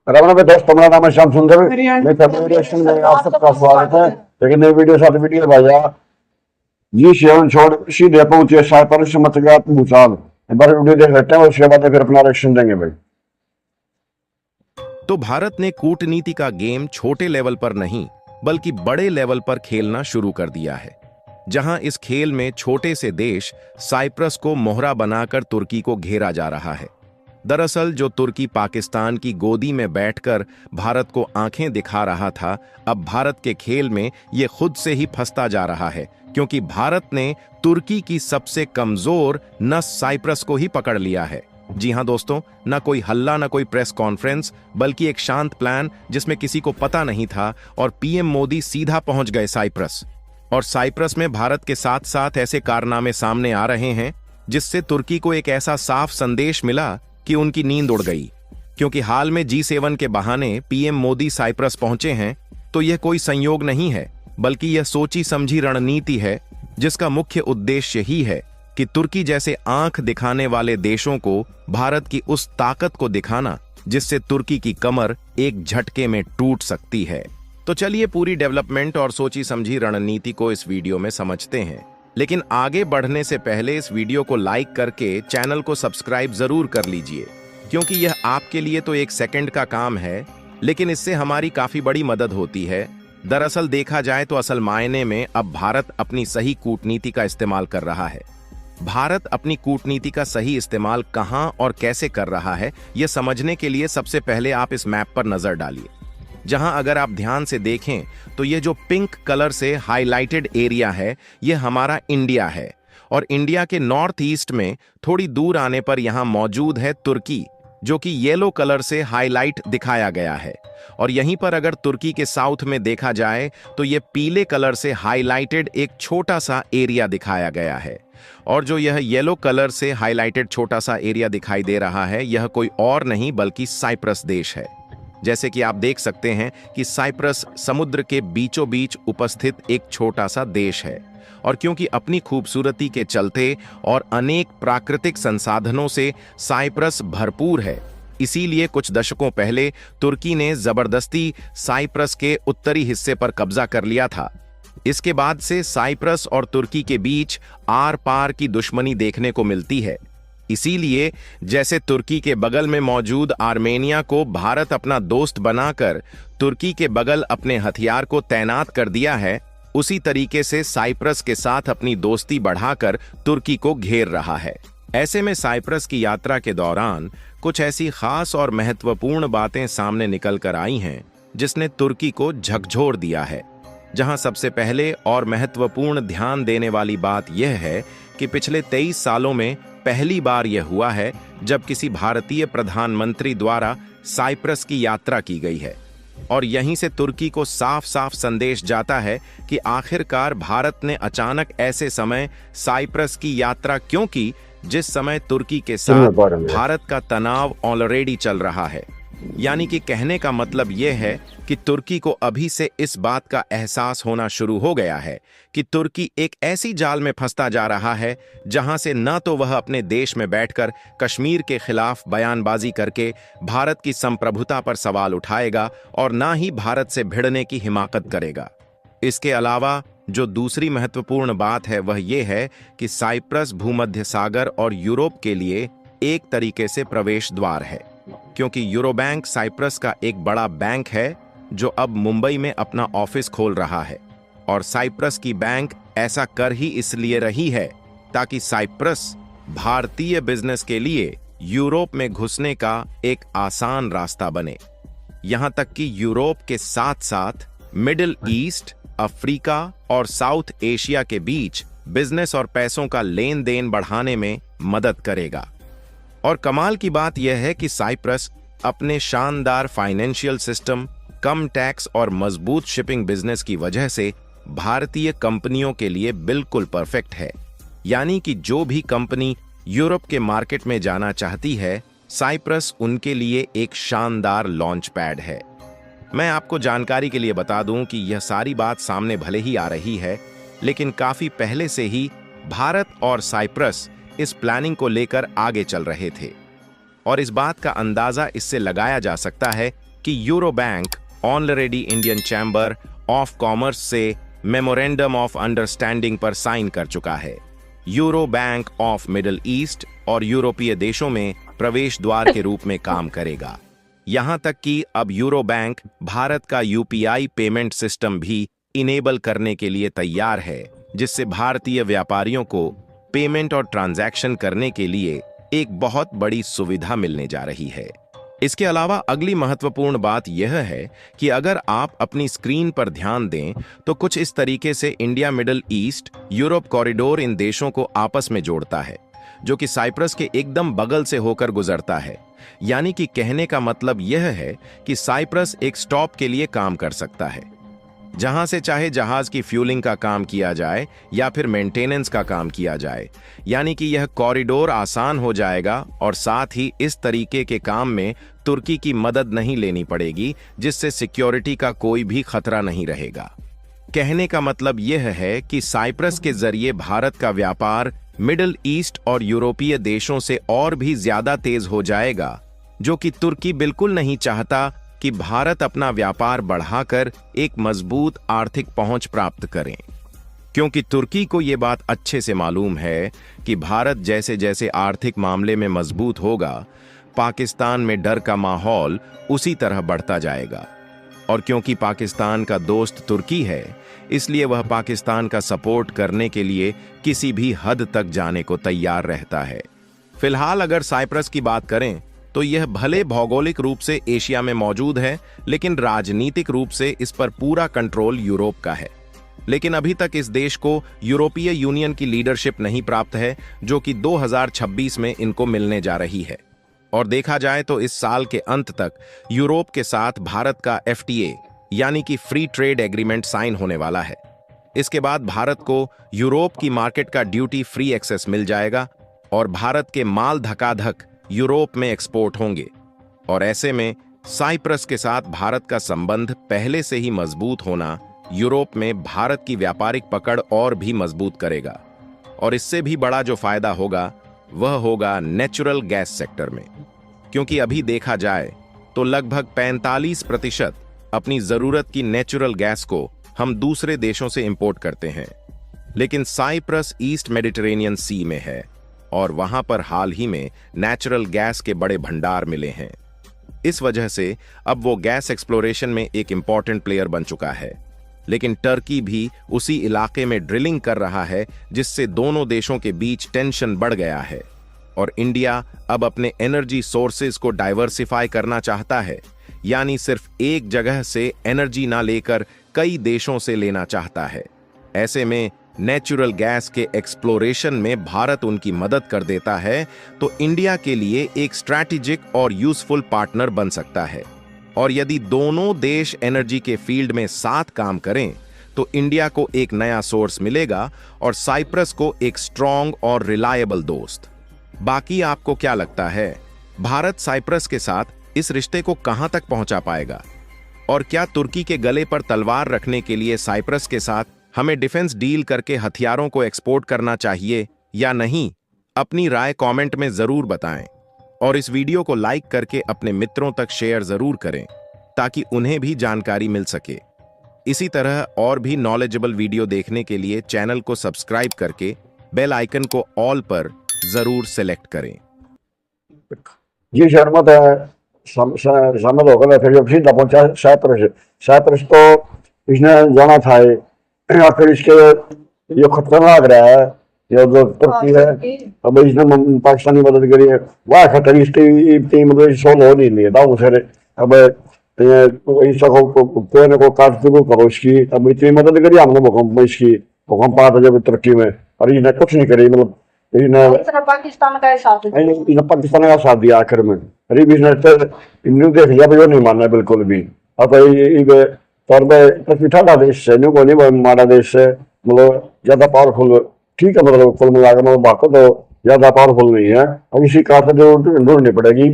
राम राम दोस्तों, मेरा नाम है श्याम सुंदर। मैं फैमिली रिएक्शन में आप सबका स्वागत है। लेकिन नई वीडियो साथ वीडियो भाईया जी सेवन छोड़ सीधे पहुंचे साइप्रस मच गया भूचाल। एक बार वीडियो देख लेते हैं, उसके बाद फिर अपना रिएक्शन देंगे भाई। तो भारत ने कूटनीति का गेम छोटे लेवल पर नहीं बल्कि बड़े लेवल पर खेलना शुरू कर दिया है, जहां इस खेल में छोटे से देश साइप्रस को मोहरा बनाकर तुर्की को घेरा जा रहा है। दरअसल जो तुर्की पाकिस्तान की गोदी में बैठकर भारत को आंखें दिखा रहा था, अब भारत के खेल में ये खुद से ही फंसता जा रहा है, क्योंकि भारत ने तुर्की की सबसे कमजोर नस साइप्रस को ही पकड़ लिया है। जी हां दोस्तों, ना कोई हल्ला, ना कोई प्रेस कॉन्फ्रेंस, बल्कि एक शांत प्लान जिसमें किसी को पता नहीं था, और पीएम मोदी सीधा पहुंच गए साइप्रस। और साइप्रस में भारत के साथ साथ ऐसे कारनामे सामने आ रहे हैं जिससे तुर्की को एक ऐसा साफ संदेश मिला कि उनकी नींद उड़ गई। क्योंकि हाल में G7 के बहाने पीएम मोदी साइप्रस पहुंचे हैं, तो यह कोई संयोग नहीं है, बल्कि यह सोची समझी रणनीति है जिसका मुख्य उद्देश्य ही है कि तुर्की जैसे आंख दिखाने वाले देशों को भारत की उस ताकत को दिखाना जिससे तुर्की की कमर एक झटके में टूट सकती है। तो चलिए पूरी डेवलपमेंट और सोची समझी रणनीति को इस वीडियो में समझते हैं। लेकिन आगे बढ़ने से पहले इस वीडियो को लाइक करके चैनल को सब्सक्राइब जरूर कर लीजिए, क्योंकि यह आपके लिए तो 1 सेकंड का काम है, लेकिन इससे हमारी काफी बड़ी मदद होती है। दरअसल देखा जाए तो असल मायने में अब भारत अपनी सही कूटनीति का इस्तेमाल कर रहा है। भारत अपनी कूटनीति का सही इस्तेमाल कहां और कैसे कर रहा है, यह समझने के लिए सबसे पहले आप इस मैप पर नजर डालिए, जहां अगर आप ध्यान से देखें तो ये जो पिंक कलर से हाईलाइटेड एरिया है, यह हमारा इंडिया है। और इंडिया के नॉर्थ ईस्ट में थोड़ी दूर आने पर यहां मौजूद है तुर्की, जो कि येलो कलर से हाईलाइट दिखाया गया है। और यहीं पर अगर तुर्की के साउथ में देखा जाए तो ये पीले कलर से हाईलाइटेड एक छोटा सा एरिया दिखाया गया है। और जो यह येलो कलर से हाईलाइटेड छोटा सा एरिया दिखाई दे रहा है, यह कोई और नहीं बल्कि साइप्रस देश है। जैसे कि आप देख सकते हैं कि साइप्रस समुद्र के बीचों बीच उपस्थित एक छोटा सा देश है, और क्योंकि अपनी खूबसूरती के चलते और अनेक प्राकृतिक संसाधनों से साइप्रस भरपूर है, इसीलिए कुछ दशकों पहले तुर्की ने जबरदस्ती साइप्रस के उत्तरी हिस्से पर कब्जा कर लिया था। इसके बाद से साइप्रस और तुर्की के बीच आर पार की दुश्मनी देखने को मिलती है। इसीलिए जैसे तुर्की के बगल में मौजूद आर्मेनिया को भारत अपना दोस्त बनाकर तुर्की के बगल अपने हथियार को तैनात कर दिया है, उसी तरीके से साइप्रस के साथ अपनी दोस्ती बढ़ाकर तुर्की को घेर रहा है। ऐसे में साइप्रस की यात्रा के दौरान कुछ ऐसी खास और महत्वपूर्ण बातें सामने निकल कर आई हैं जिसने तुर्की को झकझोर दिया है। जहां सबसे पहले और महत्वपूर्ण ध्यान देने वाली बात यह है कि पिछले 23 सालों में पहली बार यह हुआ है जब किसी भारतीय प्रधानमंत्री द्वारा साइप्रस की यात्रा की गई है। और यहीं से तुर्की को साफ साफ संदेश जाता है कि आखिरकार भारत ने अचानक ऐसे समय साइप्रस की यात्रा क्यों की, जिस समय तुर्की के साथ भारत का तनाव ऑलरेडी चल रहा है। यानी कि कहने का मतलब यह है कि तुर्की को अभी से इस बात का एहसास होना शुरू हो गया है कि तुर्की एक ऐसी जाल में फंसता जा रहा है जहां से न तो वह अपने देश में बैठकर कश्मीर के खिलाफ बयानबाजी करके भारत की संप्रभुता पर सवाल उठाएगा और न ही भारत से भिड़ने की हिमाकत करेगा। इसके अलावा जो दूसरी महत्वपूर्ण बात है वह यह है कि साइप्रस भूमध्य सागर और यूरोप के लिए एक तरीके से प्रवेश द्वार है, क्योंकि यूरोबैंक साइप्रस का एक बड़ा बैंक है जो अब मुंबई में अपना ऑफिस खोल रहा है। और साइप्रस की बैंक ऐसा कर ही इसलिए रही है ताकि साइप्रस भारतीय बिजनेस के लिए यूरोप में घुसने का एक आसान रास्ता बने। यहां तक कि यूरोप के साथ साथ मिडिल ईस्ट, अफ्रीका और साउथ एशिया के बीच बिजनेस और पैसों का लेन देन बढ़ाने में मदद करेगा। और कमाल की बात यह है कि साइप्रस अपने शानदार फाइनेंशियल सिस्टम, कम टैक्स और मजबूत शिपिंग बिजनेस की वजह से भारतीय कंपनियों के लिए बिल्कुल परफेक्ट है। यानी कि जो भी कंपनी यूरोप के मार्केट में जाना चाहती है, साइप्रस उनके लिए एक शानदार लॉन्च पैड है। मैं आपको जानकारी के लिए बता दूं कि यह सारी बात सामने भले ही आ रही है, लेकिन काफी पहले से ही भारत और साइप्रस इस प्लानिंग को लेकर आगे चल रहे थे। और इस बात का अंदाजा इससे लगाया जा सकता है कि euro bank already Indian chamber of commerce से मेमोरेंडम ऑफ अंडरस्टैंडिंग पर साइन कर चुका है। Euro bank of middle east और यूरोपीय देशों में प्रवेश द्वार के रूप में काम करेगा। यहां तक कि अब यूरो बैंक भारत का यूपीआई पेमेंट सिस्टम भी इनेबल करने के लिए तैयार है, जिससे भारतीय व्यापारियों को पेमेंट और ट्रांजैक्शन करने के लिए एक बहुत बड़ी सुविधा मिलने जा रही है। इसके अलावा अगली महत्वपूर्ण बात यह है कि अगर आप अपनी स्क्रीन पर ध्यान दें तो कुछ इस तरीके से India middle east Europe corridor इन देशों को आपस में जोड़ता है, जो कि साइप्रस के एकदम बगल से होकर गुजरता है। यानी कि कहने का मतलब यह है कि साइप्रस एक स्टॉप के लिए काम कर सकता है, जहां से चाहे जहाज की फ्यूलिंग का काम किया जाए या फिर मेंटेनेंस का काम किया जाए। यानी कि यह कॉरिडोर आसान हो जाएगा और साथ ही इस तरीके के काम में तुर्की की मदद नहीं लेनी पड़ेगी, जिससे सिक्योरिटी का कोई भी खतरा नहीं रहेगा। कहने का मतलब यह है कि साइप्रस के जरिए भारत का व्यापार मिडिल ईस्ट और यूरोपीय देशों से और भी ज्यादा तेज हो जाएगा, जो कि तुर्की बिल्कुल नहीं चाहता कि भारत अपना व्यापार बढ़ाकर एक मजबूत आर्थिक पहुंच प्राप्त करें, क्योंकि तुर्की को यह बात अच्छे से मालूम है कि भारत जैसे जैसे आर्थिक मामले में मजबूत होगा, पाकिस्तान में डर का माहौल उसी तरह बढ़ता जाएगा। और क्योंकि पाकिस्तान का दोस्त तुर्की है, इसलिए वह पाकिस्तान का सपोर्ट करने के लिए किसी भी हद तक जाने को तैयार रहता है। फिलहाल अगर साइप्रस की बात करें तो यह भले भौगोलिक रूप से एशिया में मौजूद है, लेकिन राजनीतिक रूप से इस पर पूरा कंट्रोल यूरोप का है। लेकिन अभी तक इस देश को यूरोपीय यूनियन की लीडरशिप नहीं प्राप्त है, जो कि 2026 में इनको मिलने जा रही है। और देखा जाए तो इस साल के अंत तक यूरोप के साथ भारत का FTA यानी कि फ्री ट्रेड एग्रीमेंट साइन होने वाला है। इसके बाद भारत को यूरोप की मार्केट का ड्यूटी फ्री एक्सेस मिल जाएगा और भारत के माल धकाधक यूरोप में एक्सपोर्ट होंगे। और ऐसे में साइप्रस के साथ भारत का संबंध पहले से ही मजबूत होना यूरोप में भारत की व्यापारिक पकड़ और भी मजबूत करेगा। और इससे भी बड़ा जो फायदा होगा वह होगा नेचुरल गैस सेक्टर में, क्योंकि अभी देखा जाए तो लगभग 45% अपनी जरूरत की नेचुरल गैस को हम दूसरे देशों से इंपोर्ट करते हैं। लेकिन साइप्रस ईस्ट मेडिटेरेनियन सी में है और वहां पर हाल ही में नेचुरल गैस के बड़े भंडार मिले हैं। इस वजह से अब वो गैस एक्सप्लोरेशन में एक इंपॉर्टेंट प्लेयर बन चुका है। लेकिन टर्की भी उसी इलाके में ड्रिलिंग कर रहा है, जिससे दोनों देशों के बीच टेंशन बढ़ गया है। और इंडिया अब अपने एनर्जी सोर्सेज को डाइवर्सिफाई करना चाहता है, यानी सिर्फ एक जगह से एनर्जी ना लेकर कई देशों से लेना चाहता है। ऐसे में नेचुरल गैस के एक्सप्लोरेशन में भारत उनकी मदद कर देता है, तो इंडिया के लिए एक स्ट्रैटेजिक और यूजफुल पार्टनर बन सकता है। और यदि दोनों देश एनर्जी के फील्ड में साथ काम करें तो इंडिया को एक नया सोर्स मिलेगा और साइप्रस को एक स्ट्रॉन्ग और रिलायबल दोस्त। बाकी आपको क्या लगता है, भारत साइप्रस के साथ इस रिश्ते को कहां तक पहुंचा पाएगा? और क्या तुर्की के गले पर तलवार रखने के लिए साइप्रस के साथ हमें डिफेंस डील करके हथियारों को एक्सपोर्ट करना चाहिए या नहीं? अपनी राय कमेंट में जरूर बताएं और इस वीडियो को लाइक करके अपने मित्रों तक शेयर जरूर करें, ताकि उन्हें भी जानकारी मिल सके। इसी तरह और भी नॉलेजेबल वीडियो देखने के लिए चैनल को सब्सक्राइब करके बेल आइकन को ऑल पर जरूर सेलेक्ट करें। जी शर्मत है, शामिल होकर मैं फिर जब सीधा पहुंचा साइप्रस तो इसने जाना था या फिर इसके ये खतरनाक रहा है, ये जो तुर्की है। अब इसने पाकिस्तानी मदद करी है, वह खतरी इसकी मतलब सोल हो नहीं है दाऊ सर। अब कोई ना कोई काट शुरू करो इसकी। अब इतनी मदद करी हमने भूकंप इसकी, भूकंप आया था जब तुर्की में, और इसने कुछ नहीं करी। मतलब पाकिस्तान का साथ दिया आखिर में। अरे इसने देख लिया भाई, वो नहीं मानना बिल्कुल भी। अब तौर पर ठंडा देश है, को नहीं मारा देश है, मतलब ज्यादा पावरफुल ठीक है, मतलब कुल मिलाकर मतलब बाकी तो ज्यादा पावरफुल नहीं है। अब इसी काट जो ढूंढनी पड़ेगी,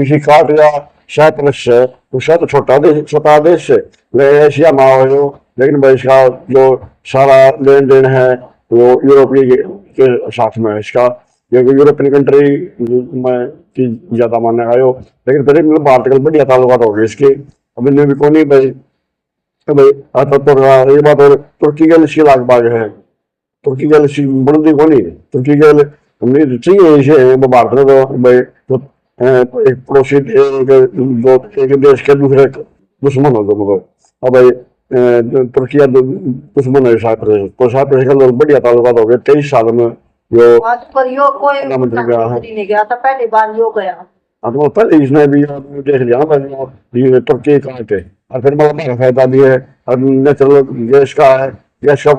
इसी काट या साइप्रस है, तो शायद छोटा देश है एशिया में हो, लेकिन भाई इसका जो सारा लेन देन है वो यूरोपीय के साथ में इसका, यूरोपियन कंट्री में की ज्यादा मानने आयो, लेकिन फिर मतलब भारत का बढ़िया ताल्लुकात हो गए इसके। अब इनमें भी कौन भाई, भाई आता तो ये बात। और तुर्की का लिशी लाग बाग है, तुर्की का लिशी बढ़ती कौन है, तुर्की का हमने चाहिए इसे वो भारत में तो भाई तो एक पड़ोसी एक देश के दूसरे दुश्मन हो दोनों। अब भाई तुर्की दुश्मन है साइप्रस, तो साइप्रस का लोग बढ़िया ताल्लुकात हो गए 23 साल में। जो आज पर यो कोई प्रधानमंत्री गया है, प्रधानमंत्री नहीं गया था, पहली बार यो गया। हाँ तो पहले इसने भी देख लिया ना पहले ये तुर्की कहाँ थे, और फिर हमारा फायदा भी है, और नेचुरल गैस का है, गैस का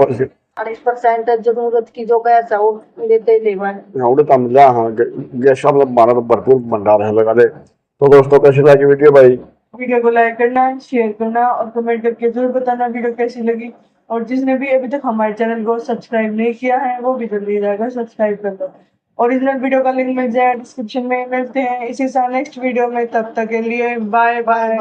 40% जरूरत की जो गैस है वो लेते ही लेवन। उड़े तो मिला। हाँ गैस का मतलब हमारा तो भरपूर भंडार है लगा दे। तो दोस्तों कैसी लगी वीडियो भाई? वीडियो को लाइक करना, शेयर करना और कमेंट करके जरूर बताना वीडियो कैसी लगी। और जिसने भी अभी तक हमारे चैनल को सब्सक्राइब नहीं किया है वो भी जल्दी जाकर सब्सक्राइब कर दो। ओरिजिनल वीडियो का लिंक मिल जाए डिस्क्रिप्शन में। मिलते हैं इसी साल नेक्स्ट वीडियो में, तब तक के लिए बाय बाय।